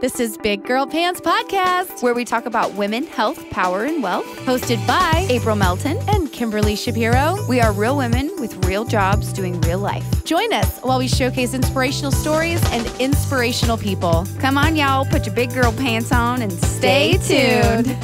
This is Big Girl Pants Podcast, where we talk about women, health, power, and wealth. Hosted by April Melton and Kimberly Shapiro. We are real women with real jobs doing real life. Join us while we showcase inspirational stories and inspirational people. Come on, y'all. Put your big girl pants on and stay tuned.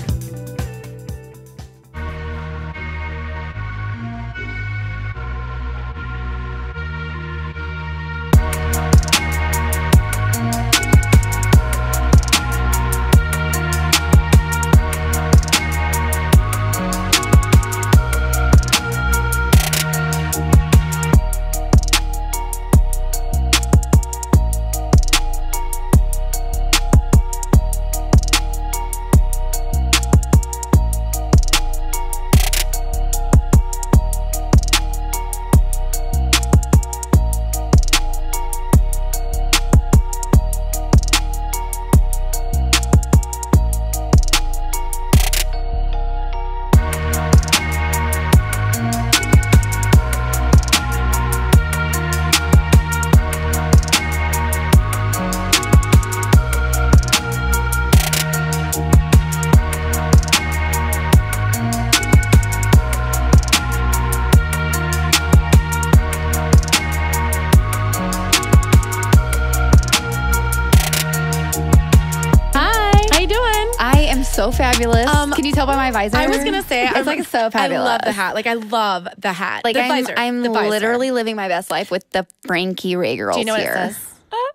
So fabulous. Can you tell by my visor? I was going to say, it's like so fabulous. I love the hat. Like, I love the hat. Like, the visor. I'm the visor. literally living my best life with the Frankie Ray girls. Do you know what here. it says?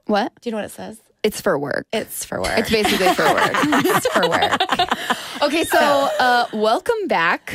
What? Do you know what it says? It's for work. It's for work. It's basically for work. It's for work. Okay, so welcome back,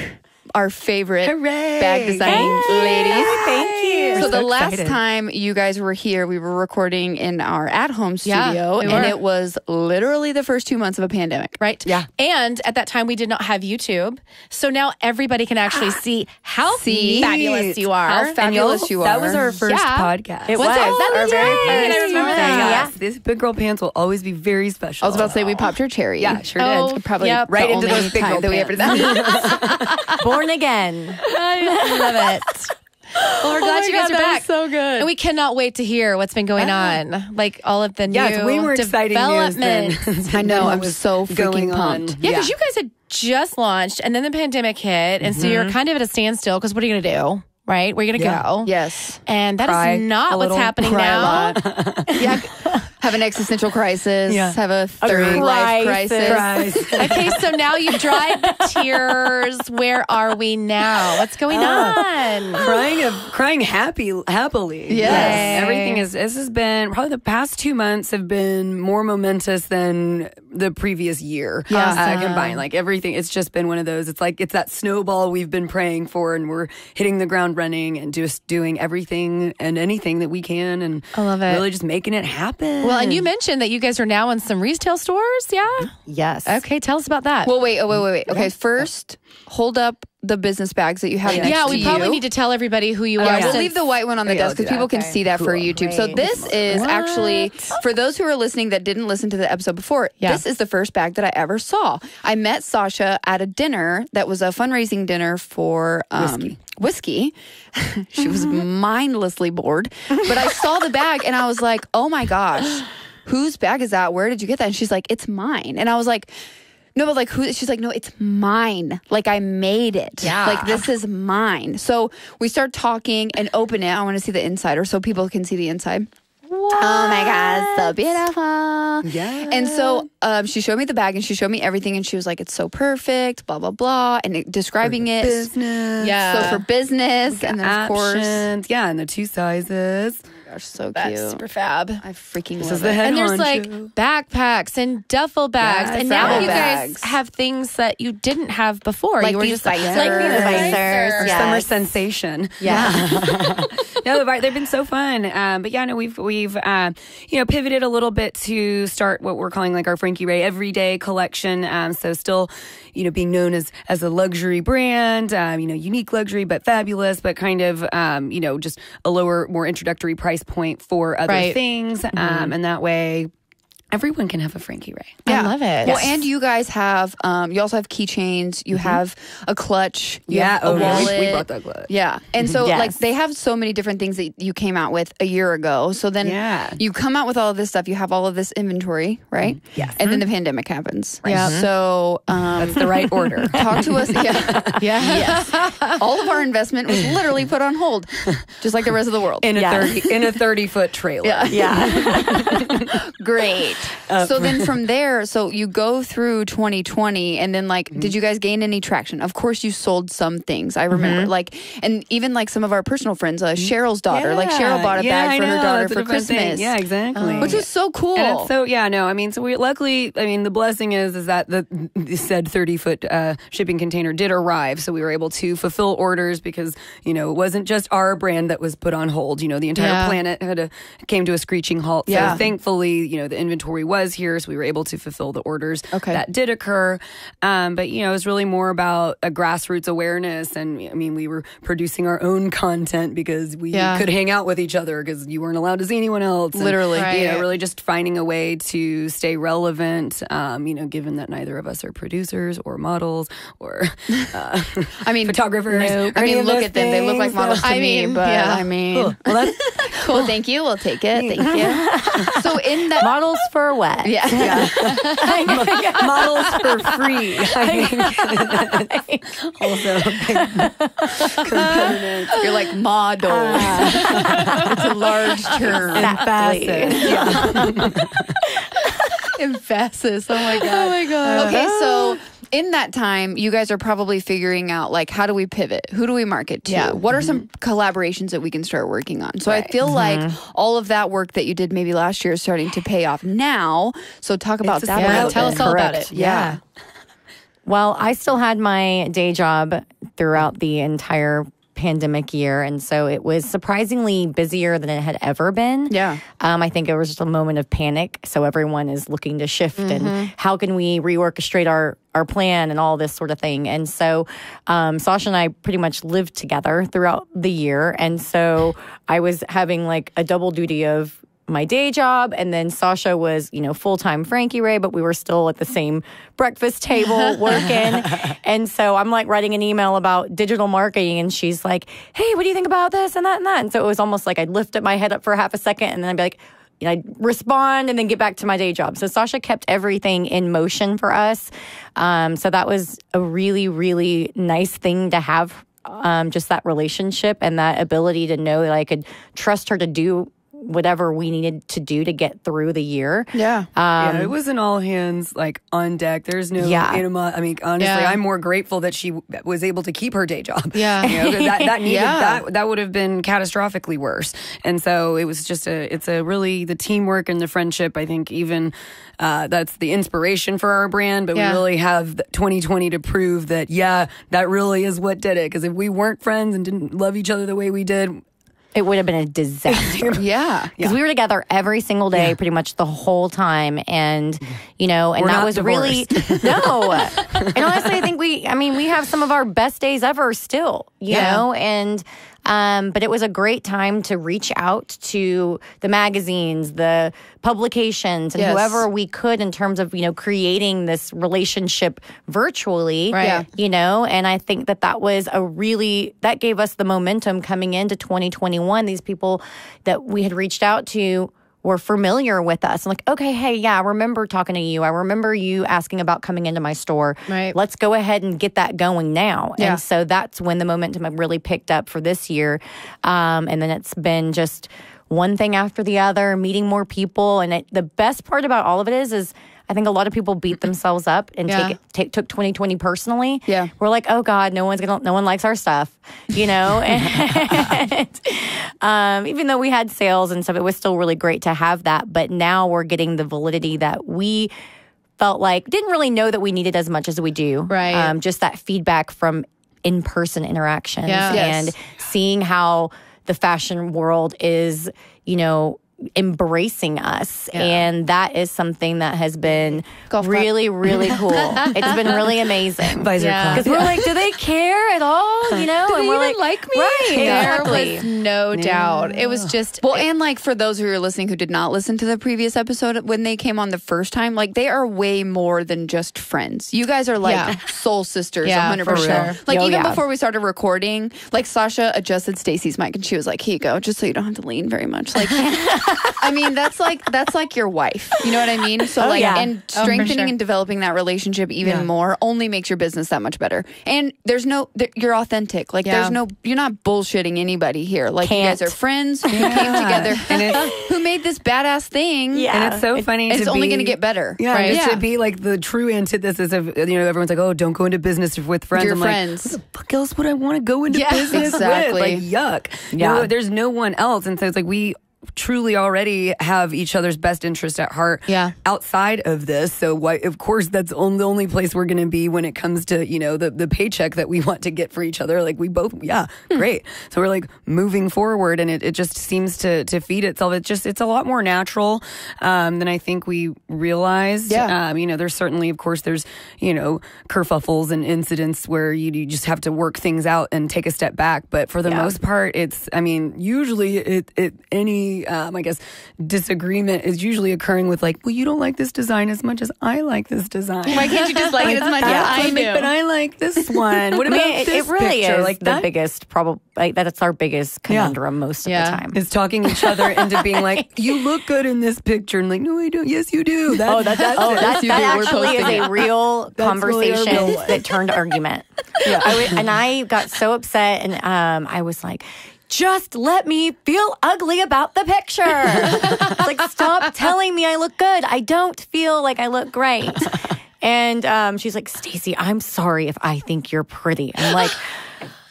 our favorite bag designing ladies. Thank you. So the last time you guys were here, we were recording in our at-home studio, and it was literally the first 2 months of a pandemic. Right? Yeah. And at that time, we did not have YouTube. So now everybody can actually see how fabulous you are. How fabulous you are. That was our first podcast. It was. That our was very right. first. I remember that. Yes, this Big Girl Pants will always be very special. I was about to say, we popped your cherry. Yeah, sure did. Probably right the into only those big time girl that we ever did. Born again. I love it. Well, we're glad you guys are back. So good. And we cannot wait to hear what's been going on. Like all of the new it's way more exciting news than I know. I'm so freaking pumped. Yeah, because you guys had just launched and then the pandemic hit. And so you're kind of at a standstill because what are you going to do? Right? Where are you going to go? Yes. And that is not what's happening now. Yeah. Have an existential crisis. Yeah. Have a third life crisis. Okay, so now you've dried the tears. Where are we now? What's going on? Crying happily. Yes. Everything this has been, probably the past 2 months have been more momentous than the previous year. Combined. Like everything, it's just been one of those, it's like, it's that snowball we've been praying for and we're hitting the ground running and just doing everything and anything that we can. And I love it. Really just making it happen. Well, and you mentioned that you guys are now in some retail stores, yeah? Yes. Okay, tell us about that. Well, wait. Okay, first, hold up the business bags that you have next to you. Yeah, we probably need to tell everybody who you are. Yeah, we'll leave the white one on the desk because people can see that for YouTube. So this is actually, for those who are listening that didn't listen to the episode before, this is the first bag that I ever saw. I met Sasha at a dinner that was a fundraising dinner for whiskey. She was mindlessly bored. But I saw the bag and I was like, oh my gosh, whose bag is that? Where did you get that? And she's like, it's mine. And I was like, no, but like who? She's like, no, it's mine. Like I made it. Yeah. Like this is mine. So we start talking and open it. I want to see the inside, or so people can see the inside. What? Oh my God, so beautiful. Yeah. And so she showed me the bag and she showed me everything and she was like, it's so perfect, blah, blah, blah. And describing it. Business. So for business. And then of course. Yeah, and the 2 sizes. Gosh, so cute. That's super fab. I freaking This love is the it. head And there's honcho. like backpacks and duffel bags. Yes, and now duffel you bags. guys have things that you didn't have before. Like you were these just visors. like these visors. Our Yes. summer sensation. Yeah. No, they've been so fun. But yeah, no, we've pivoted a little bit to start what we're calling like our Frankie Ray Everyday collection. So still, being known as a luxury brand, unique luxury, but fabulous, but kind of, just a lower, more introductory price point for other things. And that way, everyone can have a Frankie Ray. I love it. Well, and you guys have, you also have keychains. You have a clutch. You have a wallet. We bought that clutch. Yeah. And so, like, they have so many different things that you came out with a year ago. So then you come out with all of this stuff. You have all of this inventory, right? Yes. And then the pandemic happens. Right. Yeah. So, that's the right order. Talk to us. Yes. All of our investment was literally put on hold, just like the rest of the world. In a 30-foot trailer. Yeah. Great. So then from there, so you go through 2020, and then like, did you guys gain any traction? Of course, you sold some things. I remember, like, and even like some of our personal friends, Cheryl's daughter, like Cheryl bought a bag for her daughter for Christmas. Yeah, exactly. Which was so cool. And it's so I mean, so we luckily, I mean, the blessing is that the said 30-foot shipping container did arrive, so we were able to fulfill orders because it wasn't just our brand that was put on hold. The entire planet came to a screeching halt. So thankfully, the inventory was here, so we were able to fulfill the orders that did occur. But it was really more about a grassroots awareness, and I mean, we were producing our own content because we could hang out with each other because you weren't allowed to see anyone else. Literally, and, really just finding a way to stay relevant. Given that neither of us are producers or models or I mean, photographers. I mean, look at them; they look like models to me. But I mean, cool. Well, that's cool. Thank you. We'll take it. Thank you. So in that models for what? Models for free. I think also component. You're like model. It's a large term. Emphasis. Oh my god. Okay, so in that time, you guys are probably figuring out, like, how do we pivot? Who do we market to? Yeah. What are some collaborations that we can start working on? So I feel like all of that work that you did maybe last year is starting to pay off now. So talk about that. Yeah, tell us all about it. Yeah. Well, I still had my day job throughout the entire pandemic year, and so it was surprisingly busier than it had ever been. I think it was just a moment of panic, so everyone is looking to shift and how can we reorchestrate our plan and all this sort of thing. And so Sasha and I pretty much lived together throughout the year, and so I was having like a double duty of my day job, and then Sasha was, full-time Frankie Ray, but we were still at the same breakfast table working. And so I'm like writing an email about digital marketing, and she's like, hey, what do you think about this and that and that? And so it was almost like I'd lift up my head up for half a second, and then I'd be like, I'd respond and then get back to my day job. So Sasha kept everything in motion for us. So that was a really, really nice thing to have, just that relationship and that ability to know that I could trust her to do whatever we needed to do to get through the year. It wasn't all hands like on deck. There's no anima. I mean, honestly, I'm more grateful that she was able to keep her day job. That would have been catastrophically worse. And so it was just it's really the teamwork and the friendship. I think even that's the inspiration for our brand, but we really have 2020 to prove that, that really is what did it. Because if we weren't friends and didn't love each other the way we did, it would have been a disaster. Because we were together every single day, pretty much the whole time. And, and we're that was divorced. really, no. And honestly, I think we have some of our best days ever still, you know, and, but it was a great time to reach out to the magazines, the publications, and whoever we could in terms of, creating this relationship virtually, and I think that was that gave us the momentum coming into 2021. These people that we had reached out to were familiar with us. I'm like, okay, hey, I remember talking to you. I remember you asking about coming into my store. Right. Let's go ahead and get that going now. Yeah. And so that's when the momentum really picked up for this year. And then it's been just one thing after the other, meeting more people. And the best part about all of it is I think a lot of people beat themselves up and took 2020 personally. Yeah. We're like, oh God, no one likes our stuff, and even though we had sales and stuff, it was still really great to have that. But now we're getting the validity that we felt like didn't really know that we needed as much as we do. Right. Just that feedback from in-person interactions and seeing how the fashion world is, embracing us. And that is something that has been really, really cool. It's been really amazing. Because we're like, do they care at all? You know? And we're like me? Right. There was no doubt. It was just... Well, and like for those who are listening who did not listen to the previous episode, when they came on the first time, like they are way more than just friends. You guys are like soul sisters, 100%. For sure. Like even before we started recording, like Sasha adjusted Stacey's mic and she was like, here you go, just so you don't have to lean very much. Like, I mean, that's like your wife. You know what I mean? So and strengthening and developing that relationship even more only makes your business that much better. And you're authentic. Like you're not bullshitting anybody here. Like you guys are friends who came together and who made this badass thing. Yeah. And it's so funny. It's only going to get better. Yeah. Right? To be like the true antithesis of, everyone's like, oh, don't go into business with friends. Your I'm friends. Like, what the fuck else would I want to go into business with? Like, yuck. Yeah. There's no one else. And so it's like we truly already have each other's best interest at heart outside of this. So of course that's the only place we're going to be when it comes to, the paycheck that we want to get for each other. Like we both, great. So we're like moving forward and it just seems to feed itself. It's a lot more natural than I think we realized. There's certainly, of course, there's, kerfuffles and incidents where you just have to work things out and take a step back. But for the most part, usually any I guess disagreement is usually occurring with like, well, you don't like this design as much as I like this design. Why can't you just like it as much as I do? But I like this one. What about this it really picture? is like the biggest problem. Like that's our biggest conundrum most of the time. Is talking each other into being like, you look good in this picture, and like, no, I don't. Yes, you do. That actually is a real conversation that turned argument. I got so upset, and I was like, just let me feel ugly about the picture. Like, stop telling me I look good. I don't feel like I look great. And she's like, Stacey, I'm sorry if I think you're pretty. I'm like,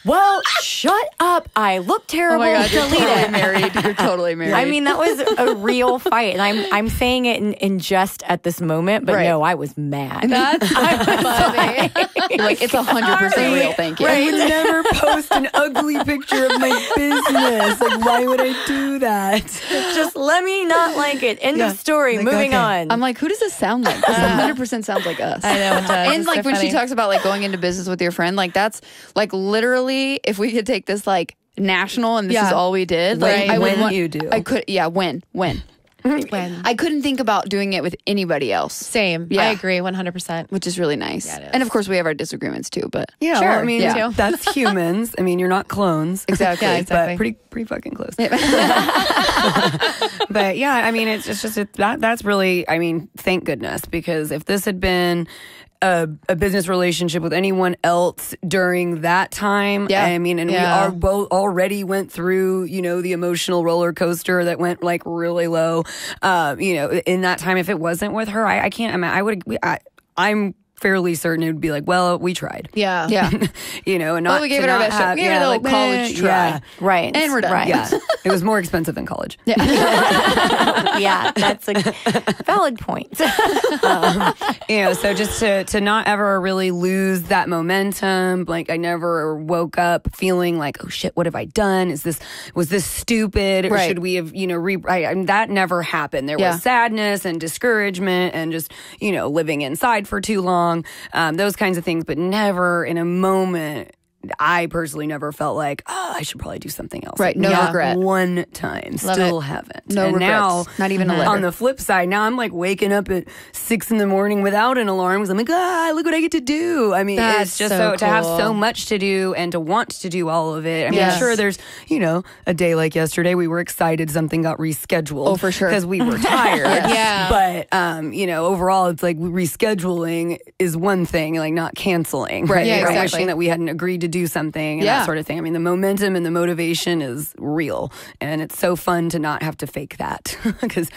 well, shut up. I look terrible. Oh my God, you're totally married. I mean, that was a real fight. And I'm saying it in jest at this moment, but no, I was mad. That's funny. Like, it's 100% real, thank you. I would never post an ugly picture of my business. Like, why would I do that? Just let me not like it. End of story. Like, moving on. I'm like, who does this sound like? This 100% sounds like us. I know it does. And like when she talks about like going into business with your friend, like that's like literally, if we could take this like national and this is all we did, like I would you do. I could, when. When? I couldn't think about doing it with anybody else. Same. I agree 100%. Which is really nice. Yeah, and of course we have our disagreents too, but sure. Well, I mean, that's humans. I mean, you're not clones. Exactly. But pretty fucking close. But yeah, I mean, that's really, I mean, thank goodness, because if this had been a business relationship with anyone else during that time. I mean, and we are both already went through, the emotional roller coaster that went like really low. In that time, if it wasn't with her, I can't imagine. I'm fairly certain it would be like, well, we tried. Yeah. And not we gave it our best shot. We gave it a little college try. Yeah. Right. And we're done. Right. Yeah. It was more expensive than college. Yeah, that's a valid point. So just to not ever really lose that momentum. Like I never woke up feeling like, oh shit, what have I done? Was this stupid? Or should we have, that never happened. There was sadness and discouragement and just, living inside for too long. Those kinds of things, but never in a moment. I personally never felt like, I should probably do something else. Right, no regret. One time, still haven't. No regrets. Now, not even a letter. On the flip side, now I'm like waking up at 6 a.m. without an alarm because I'm like, look what I get to do. I mean, it's just so cool. To have so much to do and to want to do all of it. I mean, I'm sure there's, a day like yesterday, we were excited something got rescheduled. Oh, for sure. Because we were tired. But, overall, it's like rescheduling is one thing, like not canceling. Right. Yeah, exactly. Wishing that we hadn't agreed to do something and that sort of thing. I mean, the momentum and the motivation is real, and it's so fun to not have to fake that because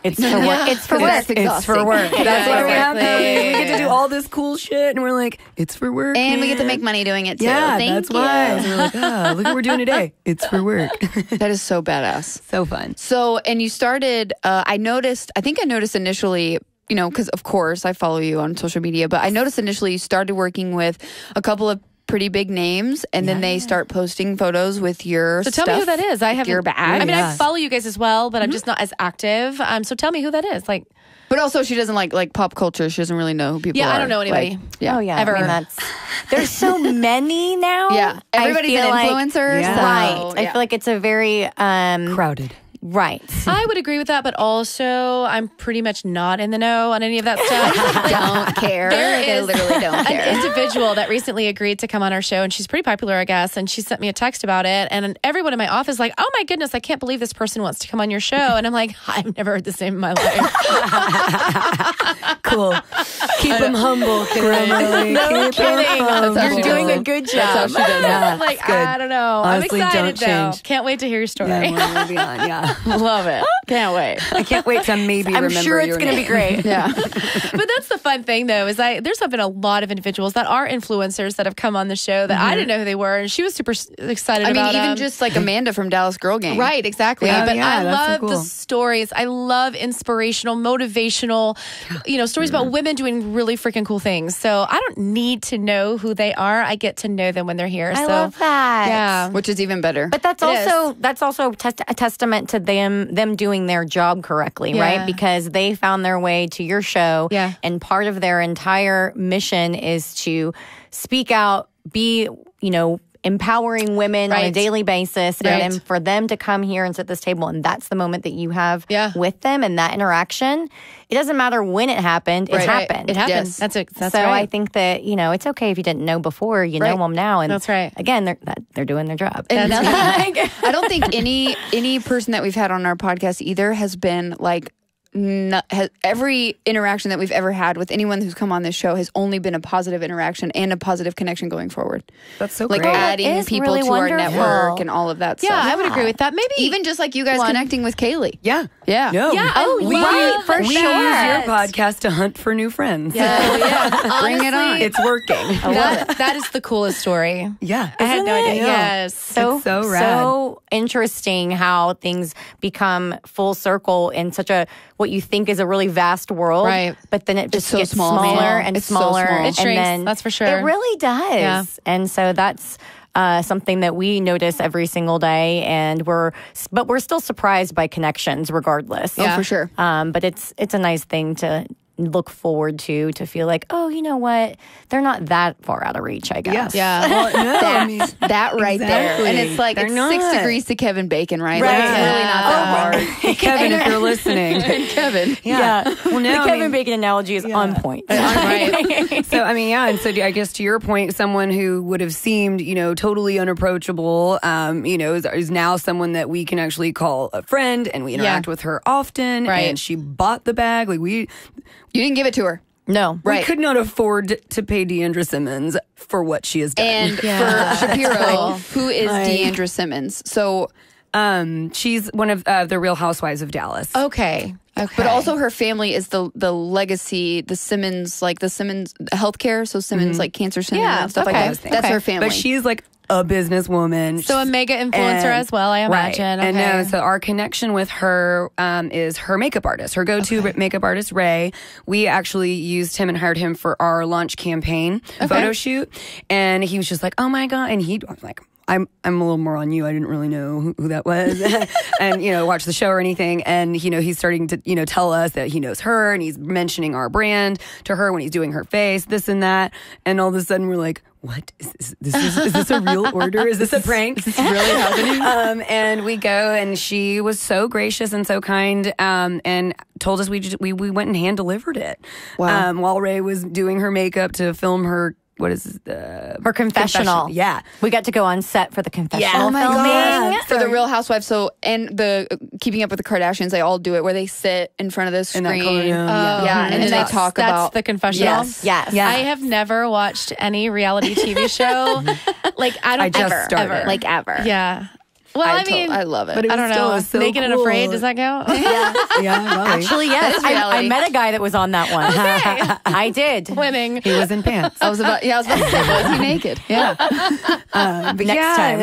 it's for work. It's for work. It's for work. That's why we have we get to do all this cool shit, and we're like, it's for work, and we get to make money doing it too. Yeah, Thank you. Why. So we're like, look what we're doing today. It's for work. That is so badass. So fun. So, and you started. I think I noticed initially. Because of course I follow you on social media, but I noticed initially you started working with a couple of pretty big names, and then they start posting photos with your So tell me who that is. I have your bag. I mean, I follow you guys as well, but I'm just not as active. So tell me who that is. Like, but also she doesn't like pop culture. She doesn't really know who people are. Yeah, I don't know anybody. Like, Oh yeah, ever. I mean, there's so many now. Yeah, everybody's an influencer. Like, so, right. I feel like it's a very crowded. Right. I would agree with that, but also I'm pretty much not in the know on any of that stuff. Don't care. There is literally don't care. an individual that recently agreed to come on our show, and she's pretty popular, I guess. And she sent me a text about it, and everyone in my office is like, "Oh my goodness, I can't believe this person wants to come on your show." And I'm like, I've never heard this name in my life. Cool. Keep them humble, Kimberly. No kidding. You're doing a good job. That's how she does it. Like, good. I don't know. Honestly, I'm excited don't though. change. Can't wait to hear your story. Yeah, we're moving on. Yeah. Love it. Can't wait. I can't wait to maybe I'm remember sure it's your going to be name. great. Yeah. But that's the fun thing, though, is there's been a lot of individuals that are influencers that have come on the show that I didn't know who they were, and she was super excited I mean, about even just like Amanda from Dallas Girl Gang. Right, exactly. Yeah. But Yeah, I that's so love cool. the stories. I love inspirational, motivational, stories about women doing really freaking cool things. So I don't need to know who they are. I get to know them when they're here. I so love that. yeah. Which is even better. But that's also a testament to them doing their job correctly, Yeah. right? Because they found their way to your show, Yeah. and part of their entire mission is to speak out, be empowering women on a Right. daily basis, Right. and then for them to come here and sit at this table, and that's the moment that you have Yeah. with them, and that interaction. It doesn't matter when it happened; it Right. happened. It happened. Yes. That's so right. I think that it's okay if you didn't know before, you Right. know them now, and That's right. Again, they're doing their job. And I don't think any person that we've had on our podcast either has been like every interaction that we've ever had with anyone who's come on this show has only been a positive interaction and a positive connection going forward. That's so Like great. adding That is people really to our wonderful. network and all of that Yeah, stuff. I would agree with that. Maybe Even just like you guys connecting with Kaylee. Yeah. Yeah. No. Yeah, I we love for we sure. use your podcast to hunt for new friends. yeah. Bring it on. It's working. That is the coolest story. Yeah. I had no idea. Yeah. Yes. It's so rad. So interesting how things become full circle in such a what you think is a really vast world, Right. But then it just so gets small, smaller man. and It's so smaller, small. It shrinks, and then that's for sure. It really does, Yeah. and so that's. Something that we notice every single day, and we're still surprised by connections, regardless. Oh, for sure. But it's a nice thing to look forward to feel like, oh, you know what? They're not that far out of reach, I guess. Yeah. Well, no, I mean, That right there. Exactly. And it's like, They're it's not. 6 degrees to Kevin Bacon, right? Right. Like, it's really not that hard. Kevin, if you're listening. Kevin. Yeah. Well, no, The Kevin Bacon analogy is on point. Right. So, I mean, yeah. And so I guess to your point, someone who would have seemed, totally unapproachable, is now someone that we can actually call a friend, and we interact with her often. Right. And she bought the bag. Like You didn't give it to her. No. we could not afford to pay Deandra Simmons for what she has done. And Yeah. for Shapiro, Cool. who is Deandra Simmons. So, She's one of the Real Housewives of Dallas. Okay. but also her family is the legacy, the Simmons healthcare. So Simmons like cancer center Yeah, and stuff okay, like that. That's okay. her family. But she's like a businesswoman. So a mega influencer And- as well, I imagine. Right. And Okay. so our connection with her is her makeup artist, her go-to makeup artist, Ray. We actually used him and hired him for our launch campaign photo shoot. And he was just like, oh my God. And he was like, I'm a little more on you. I didn't really know who that was and, watch the show or anything. And, he's starting to, tell us that he knows her and he's mentioning our brand to her when he's doing her face, this and that. And all of a sudden we're like, what is this a real order? Is this a prank? Is this really happening? And we go, and she was so gracious and so kind, and told us we went and hand delivered it. Wow. While Ray was doing her makeup to film her. What is Her confessional. Yeah. We got to go on set for the confessional Yeah. Oh my filming. God. for the Real Housewives. So, and the Keeping Up with the Kardashians, they all do it where they sit in front of the screen. In that color, yeah, and then they talk that's about the confessional. Yes. Yes. Yeah. I have never watched any reality TV show. I just ever, started. ever. like ever. Yeah. Well, I mean, I love it. But it I was don't still know. so Naked and cool. Afraid, does that count? Yeah, probably. Actually, yes. is I reality. met a guy that was on that one. I did. Winning. He was in pants. I was about to say, was he naked? Yeah, But Next time.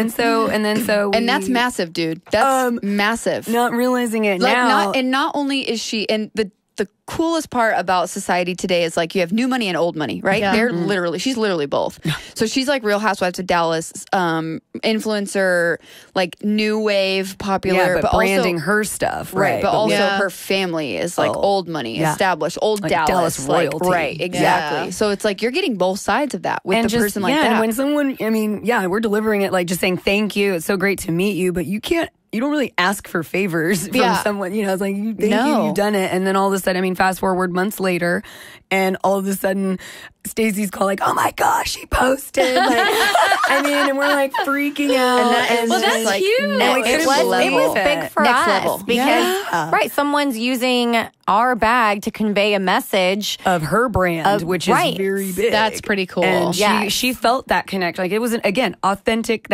And that's massive, dude. That's massive. Not realizing it Like now. not only is she and the the coolest part about society today is like you have new money and old money, right? Yeah. They're she's literally both. So she's like Real Housewives of Dallas, influencer, like new wave, popular, but branding also her stuff, right? But also her family is like old money, established, old like Dallas royalty, like, right? Exactly. So it's like you're getting both sides of that with the person like that. And when someone, I mean, we're delivering it like just saying thank you. It's so great to meet you, but you don't really ask for favors from someone, it's like, thank you, you've done it. And then all of a sudden, I mean, fast forward months later, and all of a sudden, Stacey's call like, oh my gosh, he posted. Like, I mean, and we're like freaking out. And that is that's like huge. It was big for next us level. because someone's using our bag to convey a message of her brand, which is very big. That's pretty cool. And she felt that connection. Like it was again authentic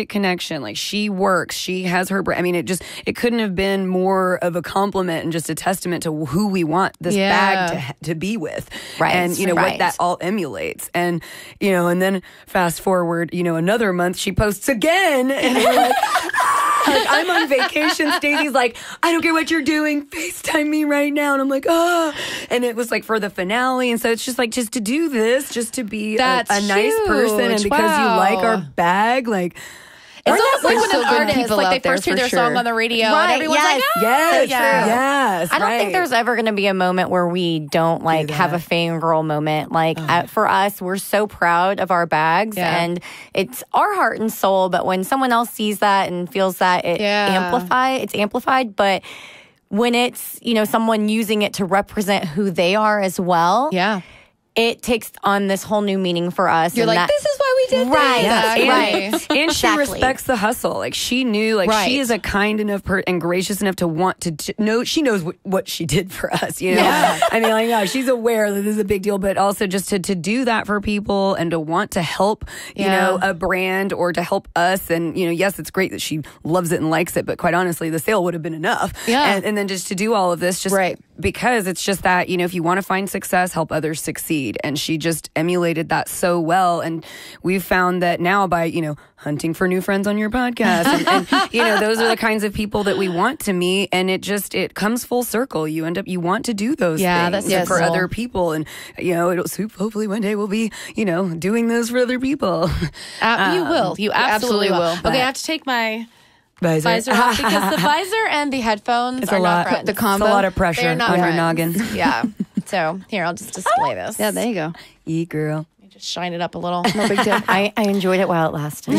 connection. Like she works, she has her brand. I mean, it couldn't have been more of a compliment and just a testament to who we want this bag to be with, right? And what that all emulates. And and then fast forward, another month, she posts again, and we're like, like, I'm on vacation. Stacey's like, I don't care what you're doing, FaceTime me right now. And I'm like, and it was like for the finale. And so it's just like, just to do this, just to be a nice person, and because you like our bag, like. It's almost like when an artist, like they first hear their song on the radio, and everyone's like, yes. I don't think there's ever going to be a moment where we don't like have a fangirl moment. Like for us, we're so proud of our bags, and it's our heart and soul. But when someone else sees that and feels that, it's amplified. But when it's someone using it to represent who they are as well, it takes on this whole new meaning for us. You're like, this is why we did that. And she respects the hustle. Like she knew, like she is a kind enough and gracious enough to want to know. She knows what she did for us. I mean, like, she's aware that this is a big deal, but also just to do that for people and to want to help, a brand or to help us. And, yes, it's great that she loves it and likes it, but quite honestly, the sale would have been enough. Yeah. And then just to do all of this, just because it's just that, if you want to find success, help others succeed. And she just emulated that so well. And we've found that now by, hunting for new friends on your podcast. And those are the kinds of people that we want to meet. And it comes full circle. You want to do those things for other people. And, hopefully one day we'll be, doing those for other people. You will. You absolutely will. Okay, I have to take my visor off because the visor and the headphones are not friends. The combo. It's a lot of pressure on your noggin. Yeah. So here, I'll just display this. Yeah, there you go. Girl. Just shine it up a little. No big deal. I enjoyed it while it lasted.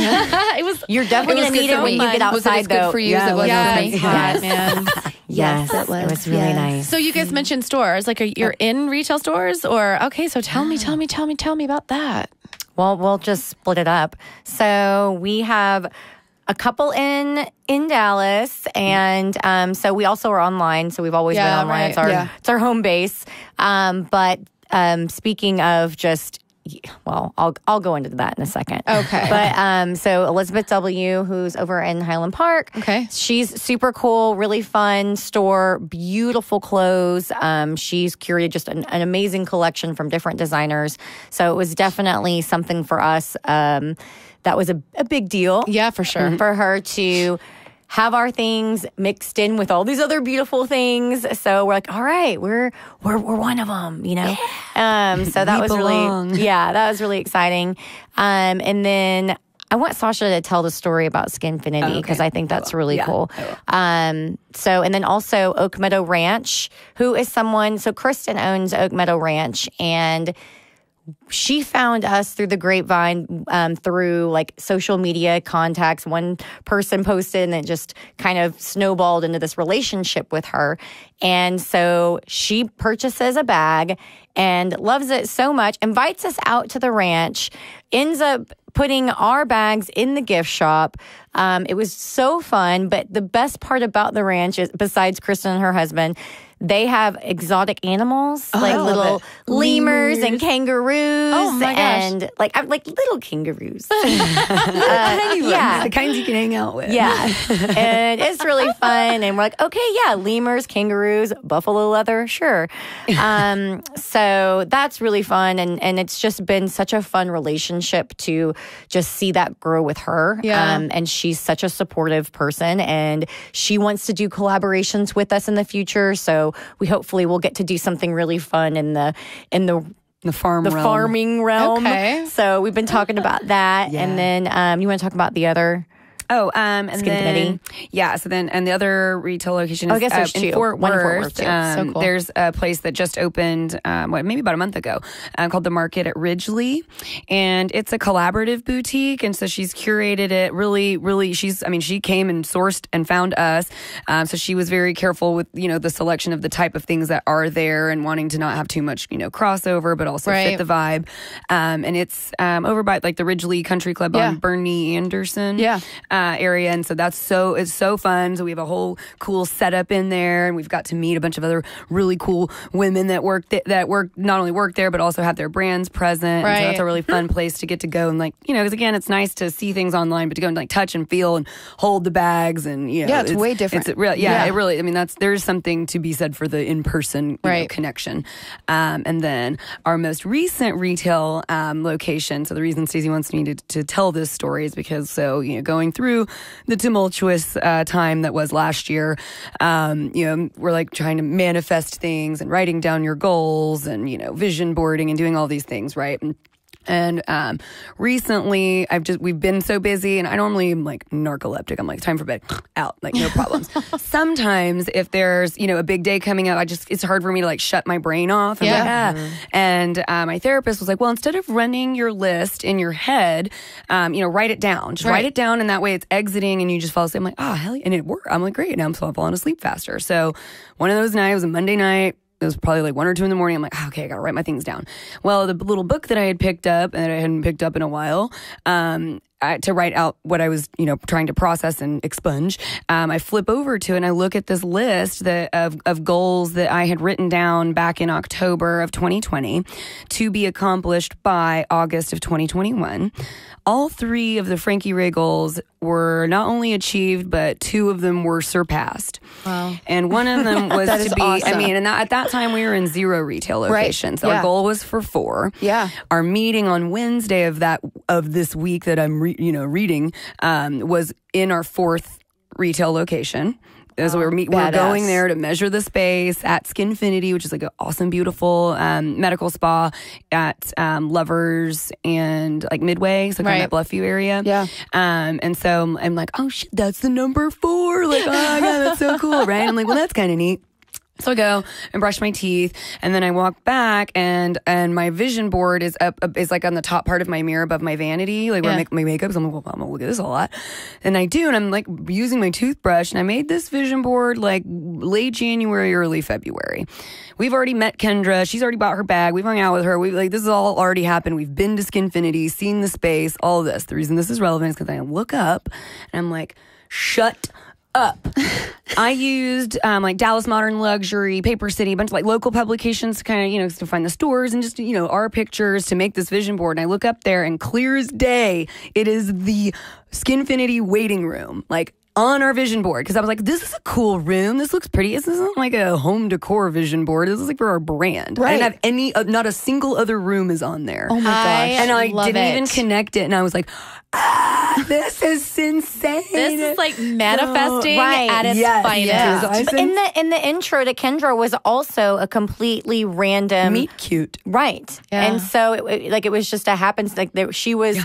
You're definitely going to need it when you get outside, though. Good for you as it was for me. Hot, man. Yes, it was really nice. So you guys mentioned stores. Like, you're in retail stores? Or, okay, so tell me about that. Well, we'll just split it up. So we have a couple in Dallas, and so we also are online. So we've always been online. Right. It's our home base. But speaking of just, well, I'll go into that in a second. Okay. But so Elizabeth W., who's over in Highland Park. Okay. She's super cool, really fun store, beautiful clothes. She's curated just an amazing collection from different designers. So it was definitely something for us. That was a big deal. Yeah, for sure. For her to have our things mixed in with all these other beautiful things. So we're like, all right, we're one of them, So that was that was really exciting. And then I want Sasha to tell the story about Skinfinity because I think that's really cool. And then also Oak Meadow Ranch, who is so Kristen owns Oak Meadow Ranch, and she found us through the grapevine, through like social media contacts. One person posted and it just kind of snowballed into this relationship with her. And so she purchases a bag and loves it so much, invites us out to the ranch, ends up putting our bags in the gift shop. It was so fun. But the best part about the ranch is, besides Kristen and her husband, they have exotic animals, like little lemurs and kangaroos. Oh my gosh. And like little kangaroos. The kinds you can hang out with. Yeah. And it's really fun. And we're like, okay, lemurs, kangaroos, buffalo leather, sure. So that's really fun. And it's just been such a fun relationship to just see that grow with her. Yeah. And she's such a supportive person, and she wants to do collaborations with us in the future. So so we hopefully will get to do something really fun in the farming realm. Okay. So we've been talking about that. Yeah. And then you want to talk about the other... and then and the other retail location is in Fort Worth. So cool. There's a place that just opened, maybe about a month ago, called The Market at Ridgely, and it's a collaborative boutique. And so she's curated it really. She came and sourced and found us. So she was very careful with the selection of the type of things that are there and wanting to not have too much crossover, but also fit the vibe. And it's over by like the Ridgely Country Club on Bernie Anderson. Yeah. Area, and so it's so fun. So we have a whole cool setup in there, and we've got to meet a bunch of other really cool women that not only work there but also have their brands present. Right. And so that's a really fun place to get to go and because again, it's nice to see things online, but to go and like touch and feel and hold the bags and it's way different. It really. I mean, there's something to be said for the in-person connection. And then our most recent retail location. So the reason Stacey wants me to tell this story is because going through the tumultuous time that was last year, we're like trying to manifest things and writing down your goals and vision boarding and doing all these things, right? And recently, we've been so busy, and I normally am like narcoleptic. I'm like, time for bed, out, like no problems. Sometimes if there's a big day coming up, it's hard for me to like shut my brain off. And my therapist was like, well, instead of running your list in your head, write it down. Just write it down, and that way it's exiting, and you just fall asleep. I'm like, oh hell yeah, and it worked. I'm like, great, now I'm falling asleep faster. So one of those nights, it was a Monday night. It was probably like 1 or 2 in the morning. I'm like, okay, I got to write my things down. Well, the little book that I had picked up and that I hadn't picked up in a while, to write out what I was, trying to process and expunge, I flip over to it and I look at this list of goals that I had written down back in October of 2020 to be accomplished by August of 2021. All 3 of the Frankie Ray goals were not only achieved, but 2 of them were surpassed. Wow. And one of them was to be, awesome. At that time we were in 0 retail locations. So our goal was for 4. Yeah. Our meeting on Wednesday of this week that I'm reading was in our 4th retail location. So we're going there to measure the space at Skinfinity, which is like an awesome, beautiful medical spa at Lovers and like Midway, so kind of that Bluffview area. Yeah. And so I'm like, oh shit, that's the number 4. Like, oh my God, that's so cool, right? I'm like, well, that's kind of neat. So I go and brush my teeth, and then I walk back, and my vision board is is like on the top part of my mirror above my vanity, like where I make my makeup. So I'm like, well, I'm gonna look at this a lot, and I do, and I'm like using my toothbrush, and I made this vision board like late January, early February. We've already met Kendra. She's already bought her bag. We've hung out with her. This has all already happened. We've been to Skinfinity, seen the space, all of this. The reason this is relevant is because I look up, and I'm like, shut up. I used like Dallas Modern Luxury, Paper City, a bunch of like local publications to kind of to find the stores and just our pictures to make this vision board. And I look up there, and clear as day, it is the Skinfinity waiting room, like on our vision board, because I was like, this is a cool room. This looks pretty. This isn't like a home decor vision board. This is like for our brand. Right. I didn't have any, not a single other room is on there. Oh my gosh. And I didn't even connect it. And I was like, this is insane. This is like manifesting at its finest. Yes. But in the intro to Kendra was also a completely random meet cute. Right. Yeah. And so it was just a happens. Like she was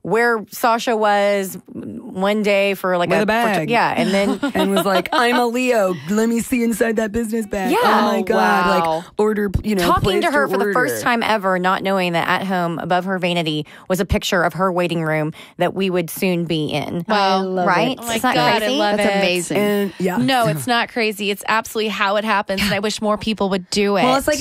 where Sasha was one day for like a bag. And then and was like, I'm a Leo. Let me see inside that business bag. Yeah. Oh my God. Wow. Like order, talking to her for the first time ever, not knowing that at home above her vanity was a picture of her waiting room that we would soon be in. Wow. Right? Oh my God, crazy? I love That's it. amazing. And, No, it's not crazy. It's absolutely how it happens, and I wish more people would do it. Well, it's like,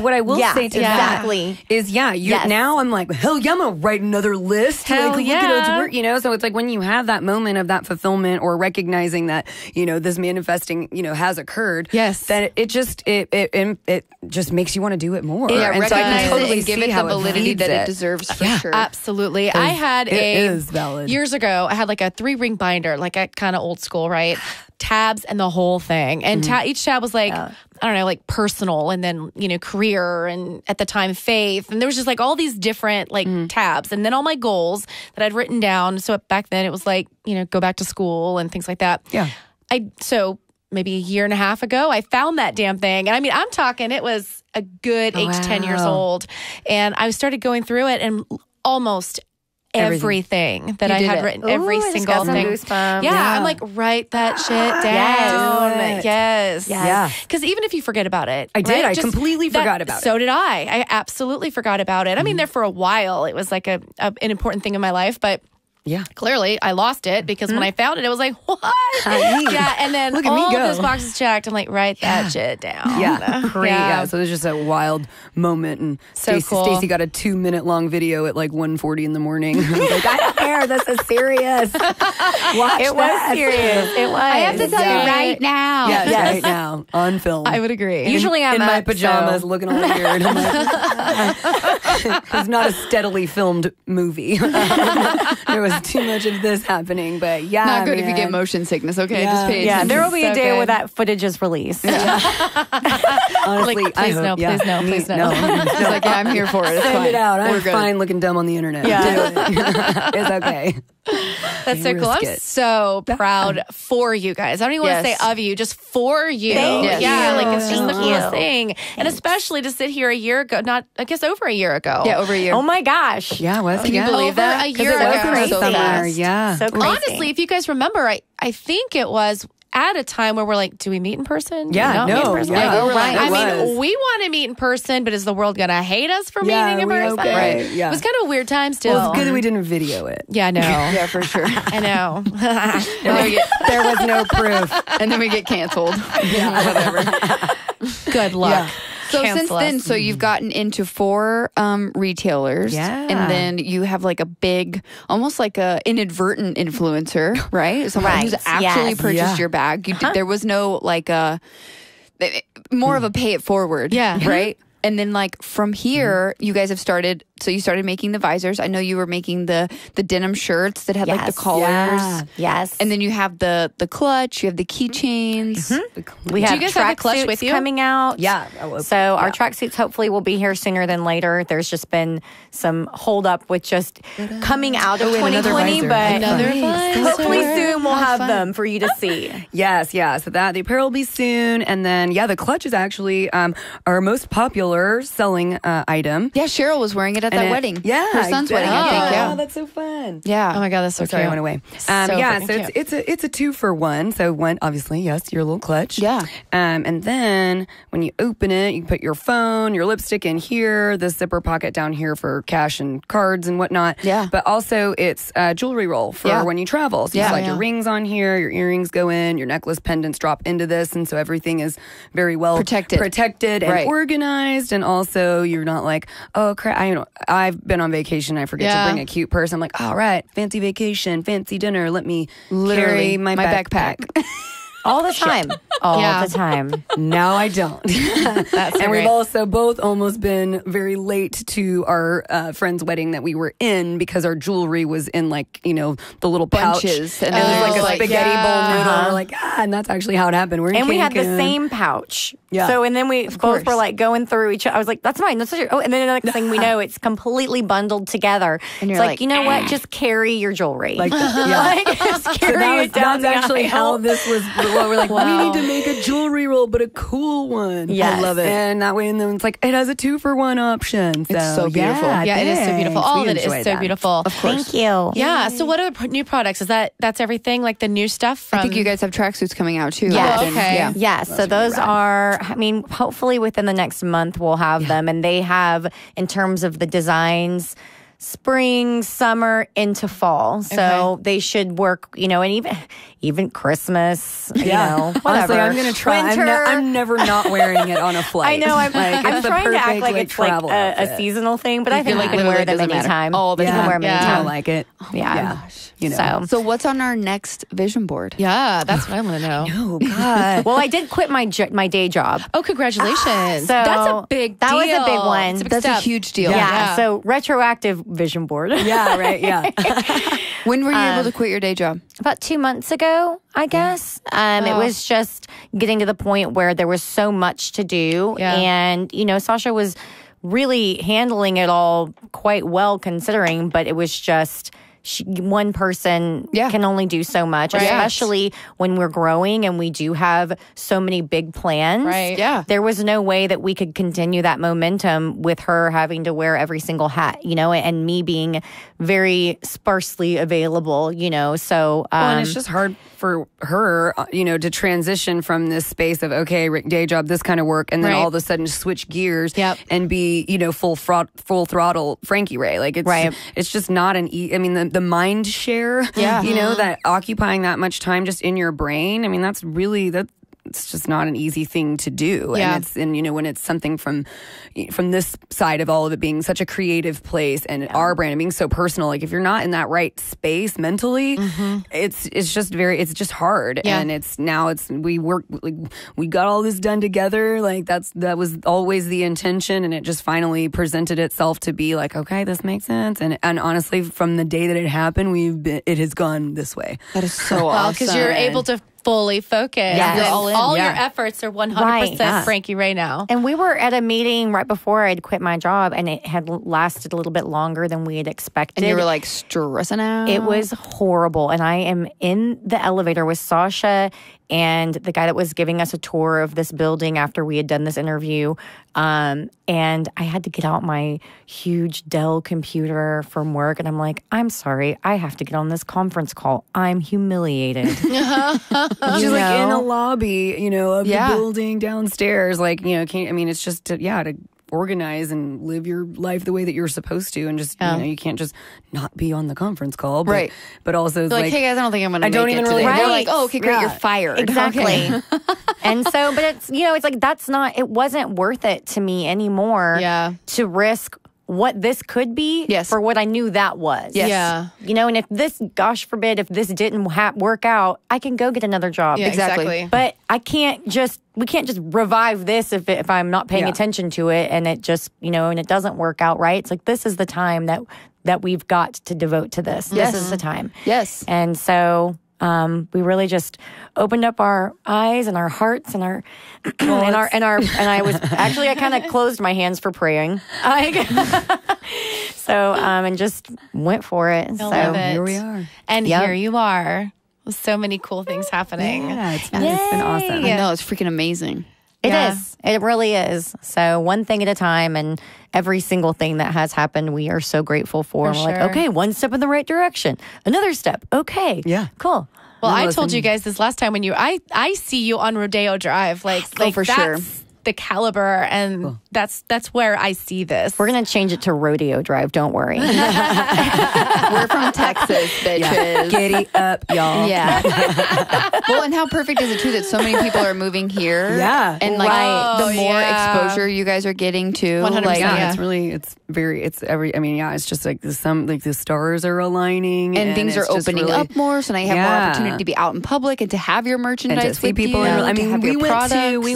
what I will say to that is, now I'm like, hell yeah, I'm going to write another list. Hell like, yeah. Look at it, so it's like when you have that moment of that fulfillment or recognizing that, this manifesting, has occurred. Yes. That it just makes you want to do it more. Yeah, and recognize so I can totally and give see it how the validity that it feeds deserves for sure. Absolutely. I had it is valid. years ago, I had like a 3-ring binder, like a kind of old school, right? Tabs and the whole thing. And each tab was like, I don't know, like personal, and then, career, and at the time faith. And there was just like all these different like tabs. And then all my goals that I'd written down. So back then it was like, go back to school and things like that. Yeah. So maybe a year and a half ago, I found that damn thing. And I mean, I'm talking, it was a good 8 to 10 years old. And I started going through it and almost everything that I had written, every single thing. Yeah, I'm like, write that shit down. Yes. Yeah. Because even if you forget about it. I did. I completely forgot about it. So did I. I absolutely forgot about it. I mean, there for a while, it was like an important thing in my life, but clearly I lost it because when I found it, it was like, what? Yeah, and then Look at all me go. those boxes checked. I'm like, write that shit down. Yeah. So it was just a wild moment, and So cool. Stacey got a 2-minute long video at like 1:40 in the morning. I was like, I don't care. This is serious. Watch It was serious. It was. I have to tell you right now. Yes, right now on film. I would agree. Usually I'm in my up, pajamas, so- looking all weird. I'm like, it's not a steadily filmed movie. There was too much of this happening, but Not good if you get motion sickness, okay? Yeah. Just pay Yeah, attention. there will be So a day good. where that footage is released. Honestly, Like, I please hope, no, yeah. please no, please no. It's like, yeah, I'm here for it. It's Send fine. it out. I'm We're good. fine looking dumb on the internet. Yeah. Do it. It's okay. That's so Risk cool. I'm it. so proud for you guys. I don't even want to Yes. say of you, just for you. Thank Yeah, you. like it's just the Thank coolest you. thing. And especially to sit here a year ago, I guess over a year ago. Yeah, over a year. Oh my gosh. Yeah, it was. Can you believe Over that? a 'Cause year it was ago. crazy. Summer. Yeah. So crazy. Honestly, if you guys remember, I think it was at a time where we're like, do we meet in person? Do Yeah, we not meet in no, person? yeah, Like, you're right. I It mean, was. we want to meet in person, but is the world gonna hate us for Yeah, meeting in we person? okay? Right. Yeah. It was kind of a weird time still. Well, it's good that we didn't video it. Yeah, I know. Yeah, for sure. I know. There was no proof. And then we get canceled. Good luck. Yeah. So Cancel since then, us. so you've gotten into 4 retailers. Yeah. And then you have like a big, almost like a inadvertent influencer, right? Someone Right. who's actually Yes. purchased your bag. You did, there was no like more of a pay it forward. Yeah. Right? And then like from here, you guys have started, so you started making the visors. I know you were making the denim shirts that had like the Yes. collars. Yeah. Yes. And then you have the clutch, you have the keychains. we Do have you guys have the clutch tracksuits with you? coming out. Yeah. So our tracksuits hopefully will be here sooner than later. There's just been some hold up with just coming out of and another 2020, visor. but Another visor. hopefully soon we'll How have fun. them for you to see. Yes, yeah. So that the apparel will be soon, and then the clutch is actually our most popular selling item. Yeah, Cheryl was wearing it at that wedding. Yeah, Her son's wedding, I think. Yeah. Oh, that's so fun. Yeah. Oh my God, that's so Sorry, I cute. went away. So Yeah, freaking so cute. it's a 2-for-1. So one, obviously, yes, your little clutch. Yeah. And then when you open it, you can put your phone, your lipstick in here, the zipper pocket down here for cash and cards and whatnot. Yeah. But also it's a jewelry roll for Yeah. when you travel. So you Yeah. slide Yeah. your rings on here, your earrings go in, your necklace pendants drop into this, and so everything is very well Protected. and Right. organized. And also you're not like, oh crap, I've been on vacation, I forget Yeah. to bring a cute purse. I'm like, all right, fancy vacation, fancy dinner, let me Literally, carry my backpack. All the time. All Yeah. the time. No, I don't. That's so And we've great. also both almost been very late to our friend's wedding that we were in because our jewelry was in like, the little pouch. Bunches, and And it then was like a like, spaghetti yeah. bowl noodle. We're like, and that's actually how it happened. We're in And we had the Cancun. same pouch. Yeah. So, and then we both course. were like going through each other. I was like, that's mine. That's yours. Oh, and then the next thing we know, it's completely bundled together. And it's you're like, you know what? Just carry your jewelry. Like that. Yeah. Like, just So carry it down that's the actually aisle. how this was. We're like, we need to make a jewelry roll, but a cool one. Yes. I love it. And that way, and then it's like, it has a 2-for-1 option. So, It's so beautiful. Yeah, it is so beautiful. All of it is enjoyed so that. beautiful. Thank you. Yeah. So what are the new products? That's everything? Like the new stuff from? I think you guys have tracksuits coming out too. Yes. Then, Okay. Yeah. Yes. So those are, I mean, hopefully within the next month we'll have them. And they have, in terms of the designs, spring, summer into fall. So they should work, and even Christmas, whatever. Honestly, I'm going to try. Winter. I'm never not wearing it on a I flight. know. I'm it's the trying to act perfect, like it's like travel a outfit. seasonal thing, but I think like you can wear literally them doesn't matter. anytime. All the You can time. wear them Yeah. I anytime. like it. Yeah. So what's on our next vision board? Yeah, that's what I want to know. Oh God. Well, I did quit my day job. Oh, congratulations! So that's a big deal. that was a big one. It's a big That's step. a huge deal. Yeah. So retroactive vision board. Yeah. Right. Yeah. When were you able to quit your day job? About 2 months ago, I guess. It was just getting to the point where there was so much to do. Yeah. And, Sasha was really handling it all quite well considering, but it was just one person can only do so much, especially when we're growing and we do have so many big plans. Right. Yeah. There was no way that we could continue that momentum with her having to wear every single hat, and me being very sparsely available, so. And it's just hard for her, to transition from this space of, okay, day job, this kind of work, and then all of a sudden switch gears and be, full throttle Frankie Ray. Like it's just not an the mind share, that occupying that much time just in your brain. I mean, it's just not an easy thing to do. And when it's something from this side of all of it being such a creative place and our brand and being so personal, like if you're not in that right space mentally, it's just hard. Yeah. And we work, like we got all this done together. Like that was always the intention, and it just finally presented itself to be like, okay, this makes sense. And honestly, from the day that it happened, it has gone this way. That is so awesome. Because you're able to fully focus. Yes. All your efforts are 100% Frankie Ray now. And we were at a meeting right before I'd quit my job, and it had lasted a little bit longer than we had expected. And you were like stressing out. It was horrible. And I am in the elevator with Sasha and the guy that was giving us a tour of this building after we had done this interview. And I had to get out my huge Dell computer from work. And I'm like, I'm sorry, I have to get on this conference call. I'm humiliated. She's like in a lobby, of the building downstairs. Like, it's just, to organize and live your life the way that you're supposed to, and just you can't just not be on the conference call, but also it's like, hey guys, I don't think I'm gonna make it today. They're like, oh, okay, great, you're fired. Exactly. And so, but it's it's like it wasn't worth it to me anymore to risk what this could be for what I knew that was. Yeah. And if this, gosh forbid, if this didn't work out, I can go get another job. Yeah, exactly. But we can't just revive this if I'm not paying attention to it, and it just, and it doesn't work out right. It's like, this is the time that we've got to devote to this. Yes. This is the time. Yes. And so we really just opened up our eyes and our hearts and our and I kind of closed my hands for praying. And just went for it. So here we are. And here you are. With so many cool things happening. Yeah, it's been awesome. I know, it's freaking amazing. It is. It really is. So one thing at a time, and every single thing that has happened, we are so grateful for. And we're like, okay, one step in the right direction. Another step. Okay. Yeah. Cool. Well, I told you guys this last time when I see you on Rodeo Drive. Like for that's sure. The caliber, and that's where I see this. We're going to change it to Rodeo Drive. Don't worry. We're from Texas, bitches. Yeah. Giddy up, y'all. Yeah. Well, and how perfect is it too that so many people are moving here? Yeah. And the more exposure you guys are getting to, 100%. It's just like the stars are aligning and things are opening up more. So now you have more opportunity to be out in public and to have your merchandise and to see people. We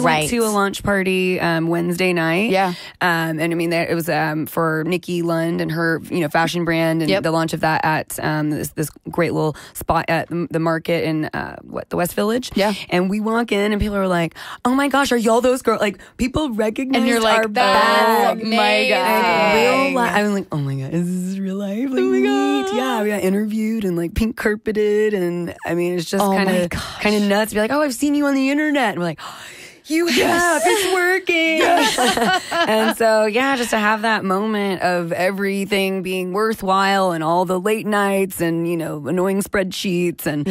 went to a launch party Wednesday night. Yeah. It was for Nikki Lund and her fashion brand, and the launch of that at this great little spot at the market in the West Village. Yeah. And we walk in and people are like, "Oh my gosh, are y'all those girls?" Like people recognize and you're like, our bag. Oh my god. Real life. I'm like, oh my god, is this real life? Like, oh my god. Yeah, we got interviewed and like pink carpeted, and it's just kind of nuts. Be like, oh, I've seen you on the internet. And we're like, you have, it's working. And so, just to have that moment of everything being worthwhile and all the late nights and, annoying spreadsheets and,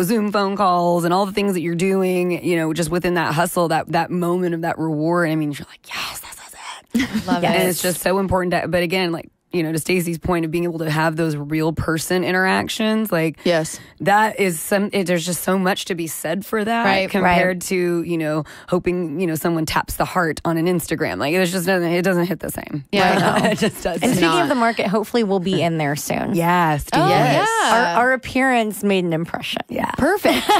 Zoom phone calls and all the things that you're doing, just within that hustle, that moment of that reward. You're like, yes, this is it. Love it. And it's just so important but again, like, to Stacey's point of being able to have those real person interactions, like, yes, that is there's just so much to be said for that compared to, hoping, someone taps the heart on an Instagram. Like, it doesn't hit the same. Yeah. It just doesn't. And speaking of the market, hopefully we'll be in there soon. Yes. Oh, yes. Yeah. Our appearance made an impression. Yeah. Perfect.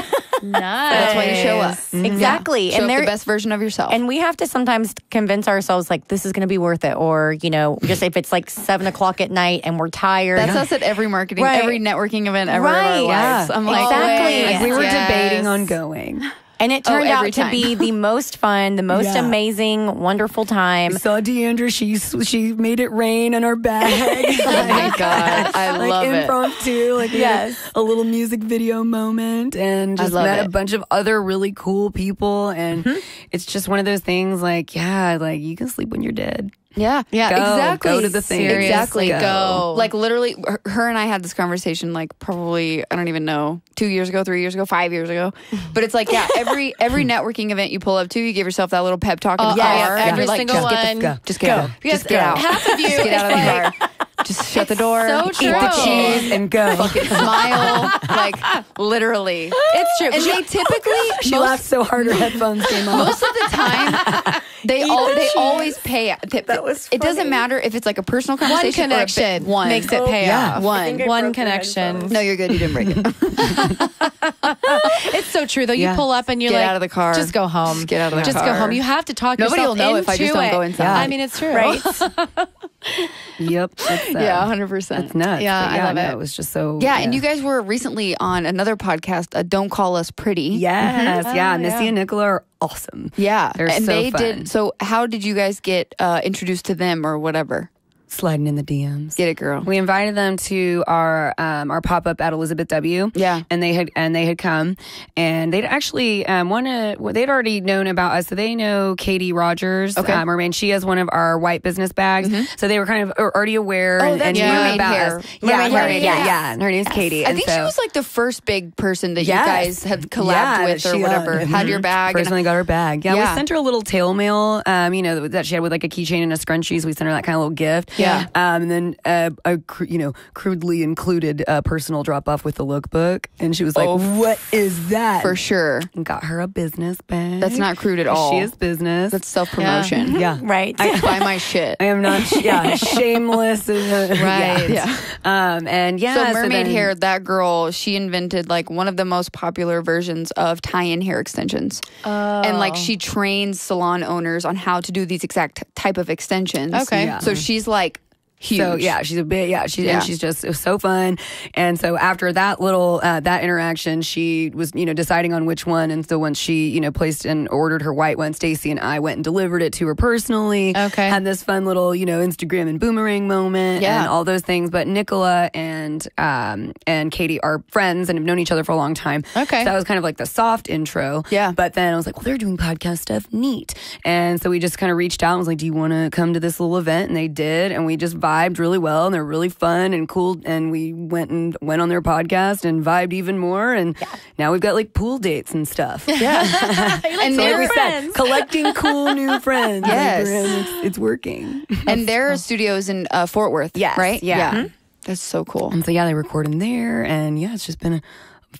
Nice. That's why you show up. Exactly. Show up the best version of yourself. And we have to sometimes convince ourselves, like, this is going to be worth it. Or, just if it's like 7:00 at night and we're tired. That's us at every marketing, every networking event ever in our lives. I'm like, exactly. We were debating on going. And it turned out to be the most fun, the most amazing, wonderful time. We saw Deandra. She made it rain on our bag. Oh my God. I love it. Impromptu, like a little music video moment, and just met a bunch of other really cool people. And it's just one of those things like you can sleep when you're dead. Yeah, exactly. Go to the thing. Exactly. Go. Like literally, her and I had this conversation like probably, I don't even know, 2 years ago, 3 years ago, 5 years ago. But it's like, every networking event you pull up to, you give yourself that little pep talk in the car. Every single one. Just go. Just get out. Half of you, just get out of the car. Just shut the door. So true. Eat the cheese and go. Fucking smile. Like literally. It's true. And they typically she laughed so hard her headphones came off. Most of the time they always pay. That was funny. It doesn't matter if it's like a personal conversation. One connection makes it pay off. One connection. No, you're good. You didn't break it. It's so true though. You pull up and you're get like, out of the car. Just go home. Just get out of the car. Just go home. You have to talk Nobody yourself will know if I just don't go inside. I mean, it's true. Right. Yep. Yeah, 100%. It's nuts. Yeah, I love it. It was just so. Yeah, and you guys were recently on another podcast, Don't Call Us Pretty. Yes, Missy and Nicola are awesome. Yeah, they're and so they fun. did. So, how did you guys get introduced to them or whatever? Sliding in the DMs. Get it, girl. We invited them to our pop up at Elizabeth W. Yeah, and they had come, and they'd actually they'd already known about us, so they know Katie Rogers, Mermaid. She has one of our white business bags, so they were kind of already aware and knew about hair. us. Yeah, and her name's Katie. I think she was like the first big person that you guys had collabed with or whatever. Had your bag. Personally got her bag. Yeah, we sent her a little tail mail, that she had with like a keychain and a scrunchie. So we sent her that kind of little gift. Yeah. And then a crudely included personal drop off with the lookbook, and she was like, "What is that?" For sure. And got her a business bag. That's not crude at all. She is business. That's self promotion. Yeah. Right. Buy my shit. I am not. Shameless. Right. Yeah. And So Mermaid Hair, that girl, she invented like one of the most popular versions of tie-in hair extensions. And like she trains salon owners on how to do these exact type of extensions. Okay. So she's like huge. So she's a bit, and she's just it was so fun. And so after that little that interaction, she was deciding on which one. And so once she placed and ordered her white one, Stacy and I went and delivered it to her personally. Okay, had this fun little Instagram and boomerang moment, and all those things. But Nicola and Katie are friends and have known each other for a long time. Okay, so that was kind of like the soft intro. Yeah, but then I was like, well, they're doing podcast stuff, neat. And so we just kind of reached out and was like, do you want to come to this little event? And they did, and we just vibed really well, and they're really fun and cool, and we went on their podcast and vibed even more, and now we've got like pool dates and stuff. And so like we said, collecting cool new friends. Yes, it's working. And their studio is in Fort Worth. Yes, right? Yeah. That's so cool. And so they record in there, and it's just been a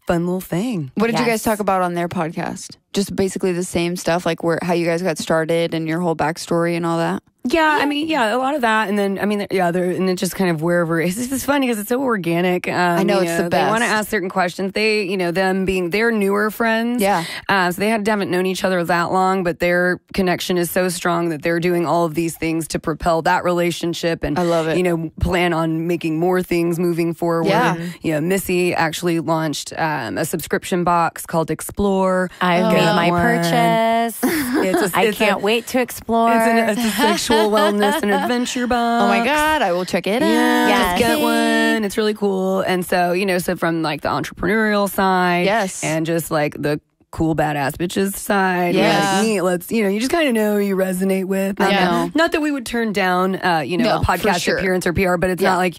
fun little thing. What did you guys talk about on their podcast? Just basically the same stuff, like how you guys got started and your whole backstory and all that? Yeah, I mean, a lot of that, and then and then just kind of wherever. It's funny because it's so organic. I know it's the best. They want to ask certain questions. They, them being their newer friends. Yeah. So they haven't known each other that long, but their connection is so strong that they're doing all of these things to propel that relationship. And I love it. Plan on making more things moving forward. Yeah. Missy actually launched a subscription box called Explore. I've made my purchase. I can't wait to explore. It's a sexual wellness and adventure box. Oh my God, I will check it out. Just get one. It's really cool. And so, so from like the entrepreneurial side, and just like the cool badass bitches side, like me, let's you just kind of know who you resonate with. Not that we would turn down a podcast appearance or PR, but it's not like.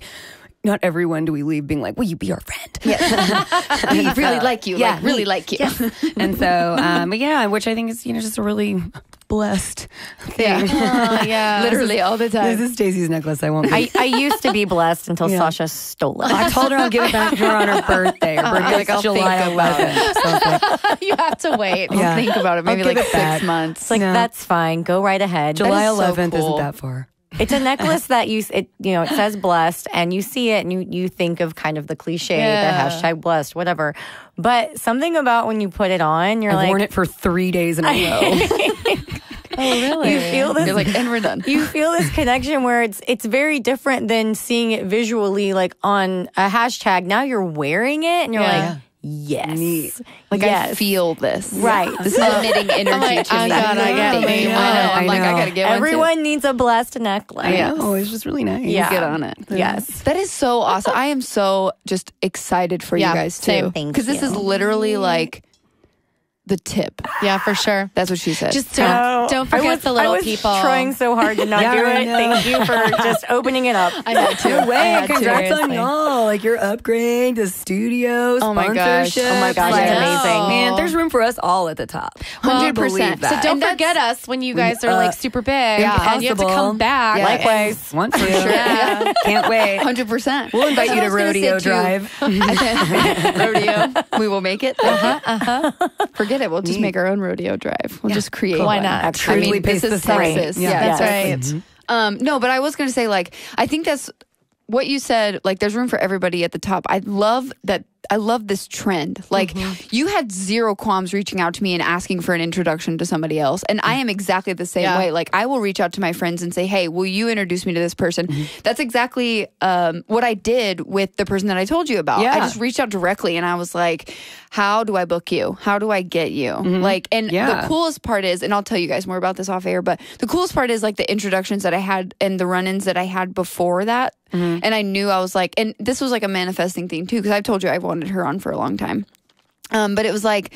Not everyone do we leave being like, will you be our friend? Yes. We really like you. Yeah, really like you. Yeah. And so, which I think is, just a really blessed thing. Yeah. Literally all the time. This is Stacey's necklace. I won't be. I used to be blessed until Sasha stole it. I told her I'll give it back to her on her birthday. Her birthday's July 11th. So you have to wait. I'll think about it. Maybe like 6 months. It's like, that's fine. Go right ahead. July 11th isn't that far. It's a necklace that it says blessed, and you see it and you think of kind of the cliche, the hashtag blessed, whatever. But something about when you put it on, I've worn it for 3 days in a row. Oh, really? You feel this. You're like, and we're done. You feel this connection where it's very different than seeing it visually, like on a hashtag. Now you're wearing it, and you're like, yes. Neat. Like, I feel this. Right. This is emitting energy to me. I know. I gotta get one Everyone needs a blessed necklace. I know. It's just really nice. Yeah. Get on it. Yes. That is so awesome. I am so just excited for you guys, too. same. Thank Because this is literally like the tip. Yeah, for sure. That's what she said. Just don't forget the little people. I was trying so hard to not do it. Thank you for just opening it up. I had to. No way. Congrats on Seriously. y'all. Like your upgrade, the studio, Oh my gosh. sponsorship. Oh my gosh, I it's know. amazing. Man, there's room for us all at the top. 100%. So don't forget us when you guys are like super big. yeah. And you have to come back. Yeah. Likewise. Want to. Yeah. Can't wait. 100%. We'll invite you to That's what I was Rodeo gonna say, too. Drive. Rodeo. We will make it. Forget it. We'll just make our own rodeo drive. We'll just create Why one. not? Truly this is Texas. That's exactly. right. No, but I was going to say, like, I think that's what you said. Like, there's room for everybody at the top. I love that. I love this trend. Like, you had zero qualms reaching out to me and asking for an introduction to somebody else. And I am exactly the same way. Like, I will reach out to my friends and say, hey, will you introduce me to this person? That's exactly what I did with the person that I told you about. I just reached out directly and I was like, how do I book you? How do I get you? Like, and the coolest part is, and I'll tell you guys more about this off air, but the coolest part is like the introductions that I had and the run-ins that I had before that. And I knew I was like, and this was like a manifesting thing too, because I've told you I've wanted her on for a long time. But it was like,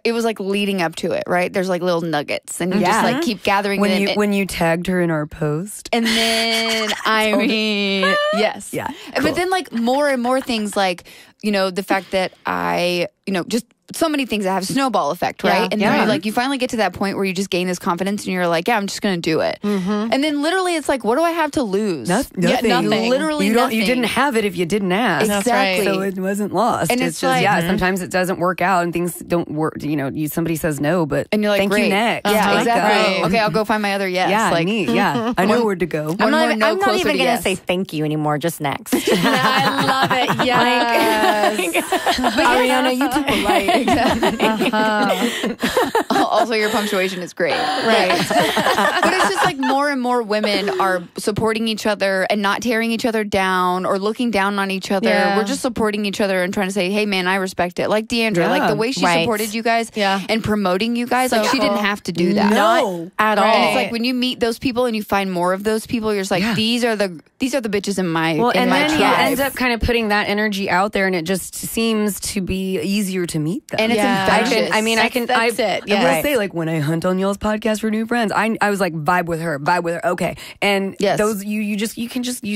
it was like leading up to it, right? There's like little nuggets and you just like keep gathering them. When you tagged her in our post. And then, I mean, yes. Yeah. Cool. But then like more and more things like, you know, the fact that I, you know, just so many things that have snowball effect, right? And then you finally get to that point where you just gain this confidence and you're like, yeah, I'm just going to do it. And then literally it's like, what do I have to lose? Nothing. Yeah, nothing. Literally nothing. You didn't have it if you didn't ask. Exactly. So it wasn't lost. And it's it's just, like, sometimes it doesn't work out and things don't work. You know, somebody says no, but and you're like, thank great. you next. Yeah, exactly. Go. Okay, I'll go find my other yes. Yeah, like, neat. Yeah, I know where to go. I'm not even closer going to yes. say thank you anymore, just next. I love it. Yes. Ariana, you too polite. Also, your punctuation is great. Right. But it's just like more and more women are supporting each other and not tearing each other down or looking down on each other. Yeah. We're just supporting each other and trying to say, hey, man, I respect it. Like Deandra, like the way she supported you guys and promoting you guys, like she didn't have to do that. No. At all. And it's like when you meet those people and you find more of those people, you're just like, these are the bitches in my and my then tribe. you end up kind of putting that energy out there, and it just seems to be easier to meet them. And it's infectious. I will say, like, when I hunt on y'all's podcast for new friends, I was like, vibe with her. Okay. And those, you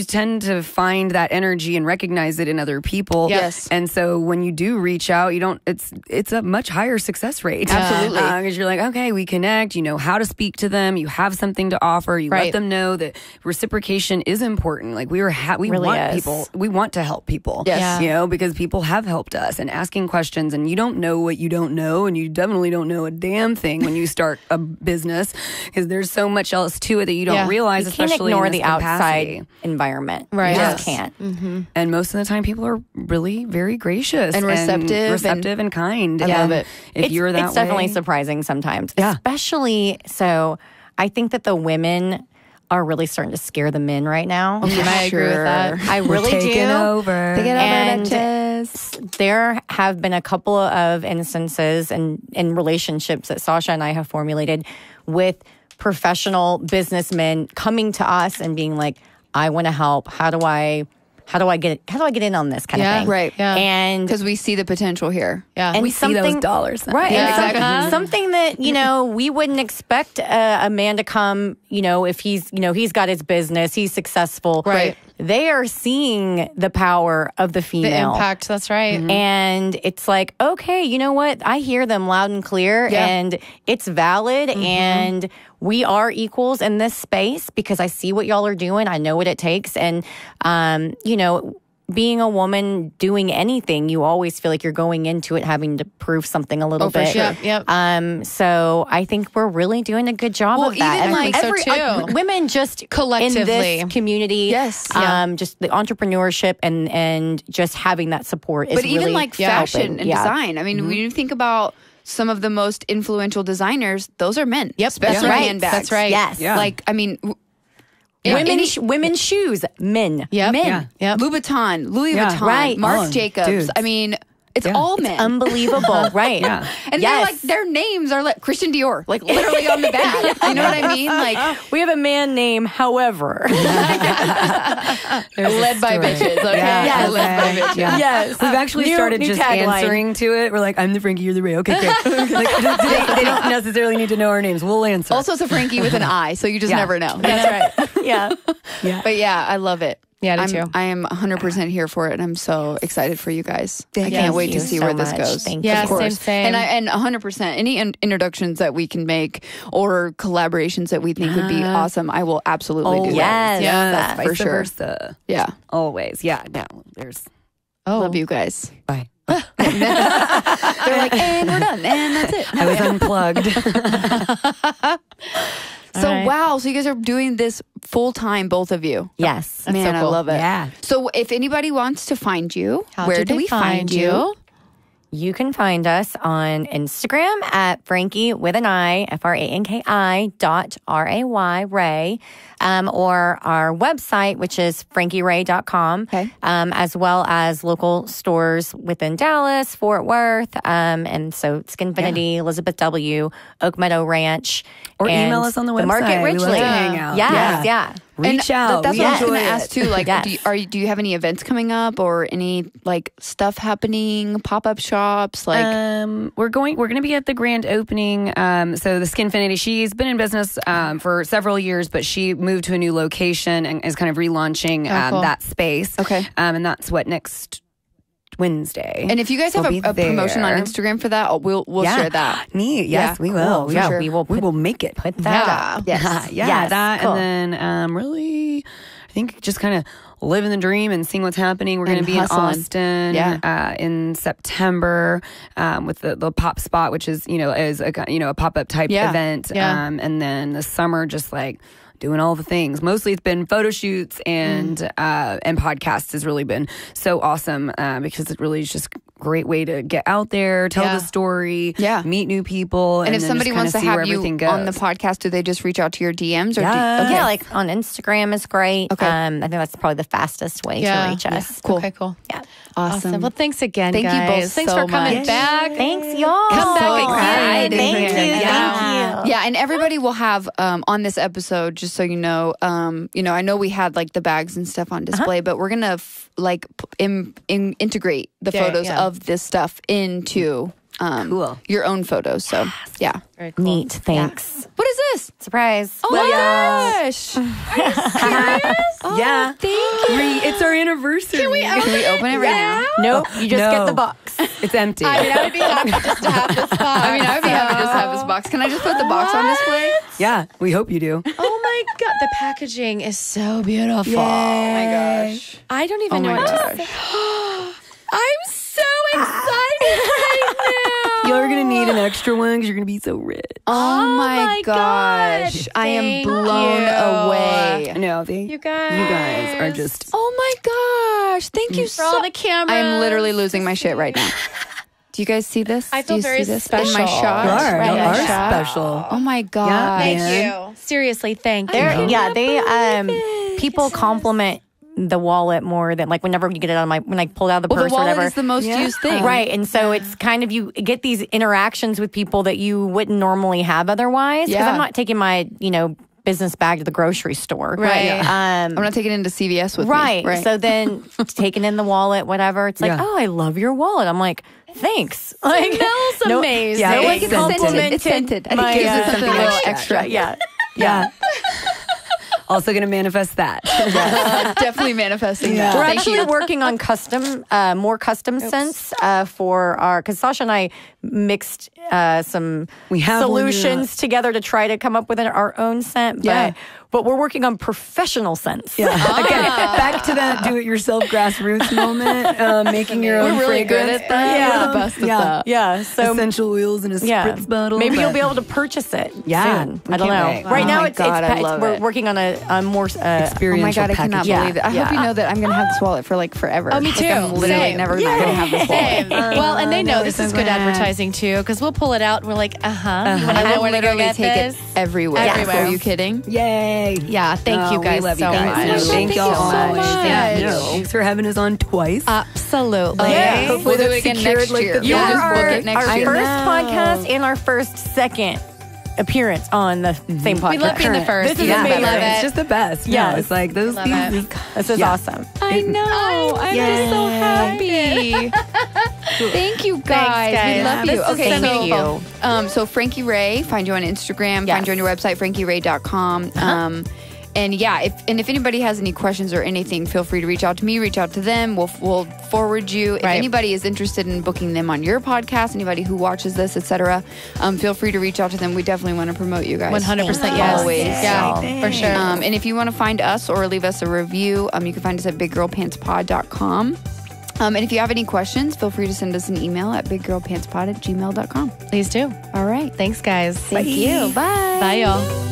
tend to find that energy and recognize it in other people. Yes. And so when you do reach out, it's a much higher success rate. Absolutely. Because you're like, okay, we connect, you know how to speak to them, you have something to offer, you let them know that reciprocation is important. Like we really want is. people, we want to help people. Yes. Yeah. You know, because people have helped us, and asking questions, and you don't know what you don't know, and you definitely don't know a damn thing when you start a business, because there's so much else to it that you don't realize, you can't especially ignore in this the capacity. outside environment. Right. You Yes. just can't. And most of the time, people are really very gracious And receptive and kind. I love it. If you're that it's definitely way. surprising sometimes. Yeah. Especially so I think that the women are really starting to scare the men right now. And I agree with that. I really taking do. over. Take it over, And bitches. there have been a couple of instances and in relationships that Sasha and I have formulated with professional businessmen coming to us and being like, I want to help. How do I get in on this kind of thing? Right. Yeah. And Because we see the potential here. Yeah. and We see those dollars. Right. Yeah, And exactly. something that, we wouldn't expect a man to come, if he's got his business, he's successful. Right. They are seeing the power of the The female. impact. That's right. And it's like, okay, you know what? I hear them loud and clear, and it's valid, and we are equals in this space because I see what y'all are doing. I know what it takes. And, being a woman doing anything, you always feel like you're going into it having to prove something a little bit. sure. Yep. So I think we're really doing a good job of that. even like- I think so, too. Women just Collectively. in this community. Yes. Just the entrepreneurship and just having that support is But really even like fashion helping. and Yeah. design. I mean, when you think about some of the most influential designers, those are men. Yep. Especially That's right. handbags. That's right. Yes. Yeah. Like, I mean, Women's shoes, men. Yep. men. Yeah. Yep. Louboutin, Louis Yeah. Vuitton, Right. Marc Oh, Jacobs. dudes. I mean, It's all men. It's unbelievable, right? Yeah. And they're like, their names are like Christian Dior, like literally on the back. You know what I mean? Like, we have a man named, however. led by bitches, okay? Yeah. Yes. Led by bitches. Yeah. Yes. We've actually started just answering to it. We're like, I'm the Frankie, you're the Ray. Okay, great. Like, they don't necessarily need to know our names. We'll answer. Also, it's a Frankie with an I, so you just never know. That's right. Yeah. But yeah, I love it. Yeah, I do too. I am 100% here for it, and I'm so excited for you guys. I Thank can't wait to you see so where this much. goes. Thank Yeah, you. Of course. same. And 100%, any introductions that we can make or collaborations that we think would be awesome, I will absolutely do yes. that. Yeah, for sure. Versa. Yeah. Always. Yeah. No, there's. Love you guys. Bye. They're like, and we're done, and that's it. I was unplugged. So right. wow, so you guys are doing this full time, both of you. Yes. Man, so cool. I love it. Yeah. So if anybody wants to find you, where do they we find you? You can find us on Instagram at Frankie with an I, FRANKI.RAY, Ray, or our website, which is frankieray.com, as well as local stores within Dallas, Fort Worth, and so Skinfinity, Elizabeth W., Oak Meadow Ranch. Or and email us on the website. Market We love Ridgely. to hang out. Yes, yeah. Reach out. That's We what I was enjoy going to it. ask too. Like, Yes. do you have any events coming up or any like stuff happening? Pop up shops? Like, we're going to be at the grand opening. So the Skinfinity, she's been in business for several years, but she moved to a new location and is kind of relaunching cool. that space. Okay. And that's next Wednesday. and if you guys have We'll a be promotion on there. Instagram for that, we'll share that. Neat. Yes, Yeah, we will. cool, Yeah, for sure. we will make it. Put that Yeah. up. Yes. Yeah, Yes, that, cool. and then really, I think just kind of living the dream and seeing what's happening. We're going to be hustling. in Austin, in September, with the Pop Spot, which is a pop up type event, and then the summer just like doing all the things. Mostly it's been photo shoots and podcasts has really been so awesome because it really is just a great way to get out there, tell the story, meet new people. And if then somebody just wants to kinda see where have you everything goes. on the podcast, do they just reach out to your DMs? Or Yeah, like on Instagram is great. Okay. I think that's probably the fastest way to reach us. Cool. Okay, cool. Yeah. Awesome. Well, thanks again, Thank you guys. both Thanks so for coming much. back. Thanks, y'all. Come back So again. excited. Thank you. Yeah. Thank you. Yeah, and everybody will have on this episode, just so you know, I know we had like the bags and stuff on display, but we're gonna integrate the photos of this stuff into your own photos. So yeah, Very cool. Neat. Thanks. what is this? Surprise. Oh my gosh! Yeah. Thank you. It's our anniversary. Can we open it right now? Nope. You just No. get the box. It's empty. I would be happy just to have this box. I would be happy just to have this box. Can I just put the box on display? Yeah, we hope you do. Oh my god, the packaging is so beautiful. Oh my gosh! I don't even know my what to gosh. say. I'm so excited right now. You're gonna need an extra one because you're gonna be so rich. Oh my gosh! I am Thank blown you. away. No, You guys. you guys are just. Oh my gosh! Thank you For all the cameras. I am literally losing my shit right now. Do you guys see this? I feel Do you very see this? In my special. shot. You are. Right, You are shot. special. Oh my gosh! Thank man. you. Seriously, thank you. They people compliment the wallet more than like whenever you get it on when I pulled out of the Well, purse the or wallet whatever. is the most used thing, Right. And so it's kind of you get these interactions with people that you wouldn't normally have otherwise. Because Yeah. I'm not taking my, business bag to the grocery store. Right. I'm not taking it into CVS with me. Right. So then taking in the wallet, whatever, it's like, Yeah. oh, I love your wallet. I'm like, thanks. Like, Smells amazing. No one It's scented. complimented It's scented. I think my, it gives it something something a little extra. extra. Yeah. Yeah. Also gonna manifest that. Definitely manifesting that. We're Thank actually you. working on more custom scents for our, because Sasha and I mixed some We have solutions together to try to come up with our own scent. But we're working on professional scents. Yeah. Again, back to that do-it-yourself grassroots moment, making your own We're really good fragrance. at that. Yeah. We're the best at that. Yeah. So Essential oils in a spritz bottle. maybe you'll but- be able to purchase it Yeah, soon. we I don't can't know. wait. Right Oh now, my it's God, I love we're it. working on a more Experiential. Oh my God, I cannot believe it. I hope you know that I'm going to have this wallet for like forever. Oh, me too. I'm literally never going to have this wallet. Well, and they know this is good advertising too, because we'll pull it out and we're like, You want to know where to go get take this? It everywhere. Are you kidding? Yay. Yeah, thank you guys so much. Thank y'all so much. Thanks for having us on twice. Absolutely. Hopefully we'll do it again next year. You are our first podcast and our second appearance on the same podcast. We love being the first. This is amazing. It's just the best. Yeah, it's like those. This is awesome. I know. I'm just so happy. Thank you guys. We love you. Okay, thank you. So Frankie Ray, find you on Instagram. Find you on your website, frankieray.com. And if anybody has any questions or anything, feel free to reach out to me, reach out to them. We'll forward you. If anybody is interested in booking them on your podcast, anybody who watches this, etc., feel free to reach out to them. We definitely want to promote you guys. 100%, yes. Always. Yeah, for sure. And if you want to find us or leave us a review, you can find us at biggirlpantspod.com. And if you have any questions, feel free to send us an email at biggirlpantspod@gmail.com. Please do. All right. Thanks, guys. Thank you. Bye. Bye, y'all.